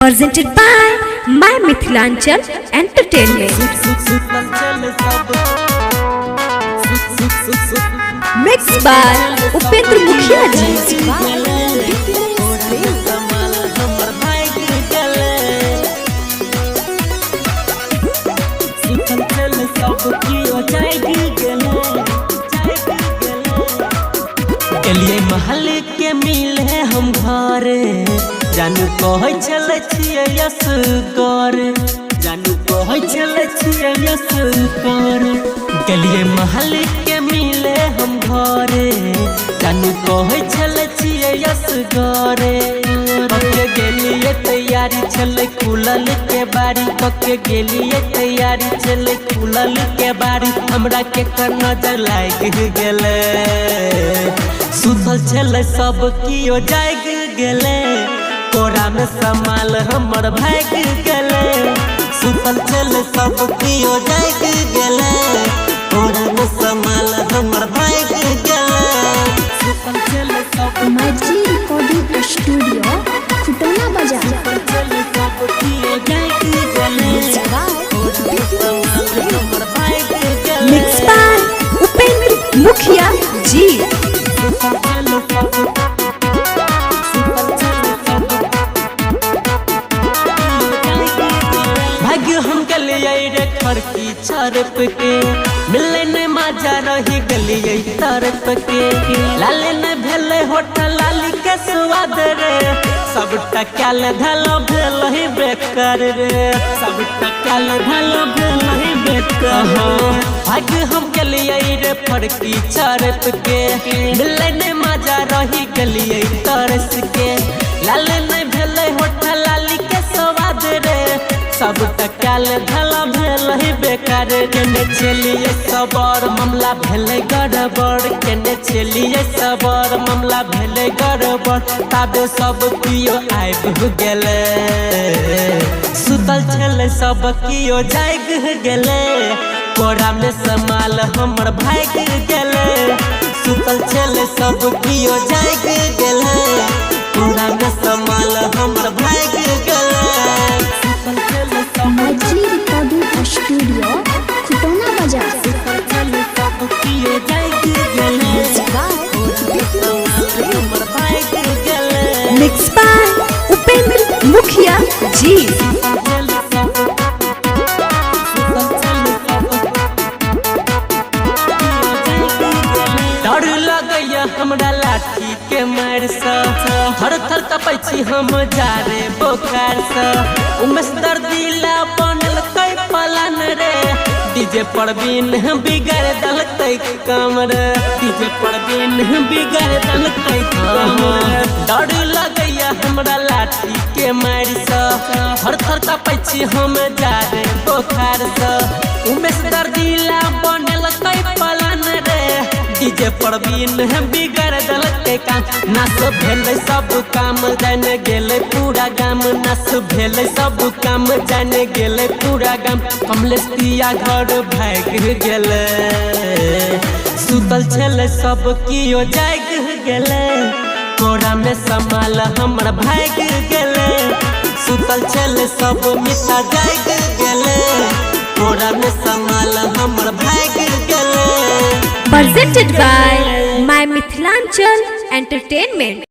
presented by My Mithilanchal Entertainment. Mixed by Upendra Mukhia ji. एलिए महल के मिले हम घर जानू कहे चले छिए यस कर जानू कहे चले छिए यस कर गेलिए महल के मिले हम घर जानू कहे चले छिए यस कर पक्के गेलिए तैयारी चले खुलल के बारी पक्के गेलिए तैयारी चले खुलल के बारी हमरा के कर नजर लाग गेले सुतल चले सब कियो जाग गेले कोरा में समाल हमर भाग गेले सुतल चले सब कियो जाग गेले कोरा में समाल हमर भाग गेले सुतल चले सब माजी रिकॉर्डिंग स्टूडियो खुटौना बाजार सुतल चले सब कियो जाग गेले कोरा में समाल हमर भाग गेले Mixed by Upendra Mukhia ji. भाग्य हम गलिए रे खड़की छरप के मिले न मजा रही गलिए तरफ के लाले न भेले होटल लाली के स्वाद रे सब टक्याल धलो भेल ही बेकार रे सब टक्याल धलो भेल ही बेकार भाग्य हम गलिए रे फड़की छरप के मिले न मजा रही गलिए तरस के लाले न भेले होटल लाली के स्वाद रे सब टक्याल धला भेल ही बेकार केने चलिए सबर मामला भेले गड़बड़ केने चलिए सबर मामला भेले गड़बड़ ताबे सब कियो आबि गेले सुतल छले सब कियो जाग गेले कोरा में समाल हमर भाग गेले सुतल छले सब कियो जाग गेले कोरा में समाल हमर भाग गेले माजी रिकॉर्डिंग स्टूडियो खुटौना बाजार Mixed by Upendra Mukhia ji. डर लगैया हमरा लाठी के मार से थर थर कपै छी हम जा रे बोखार से उमेश दर्दिला बनल कई पलन रे डीजे परवीन बिगाड़ दलकै काम रे डीजे परवीन बिगाड़ दलकै काम डर लगैया हमरा लाठी के मार से थर थर कपै छी हम जा रे बोखार से उमेश दर्दिला बनल कई पलन रे डीजे परवीन बिगाड़ दलकै काम नास भेलै सब काम जाने गेलै पूरा गाम नास भेलै सब काम जाने गेलै पूरा गाम कमलेश पिया घर भाग गेलै सुतल छलै सब कियो जाग गेलै कोरा में समाल हमर भाग गेलै सुतल छलै सब मिता जाग गेलै कोरा में समाल हमर भाग गेलै Presented by My Mithilanchal Entertainment.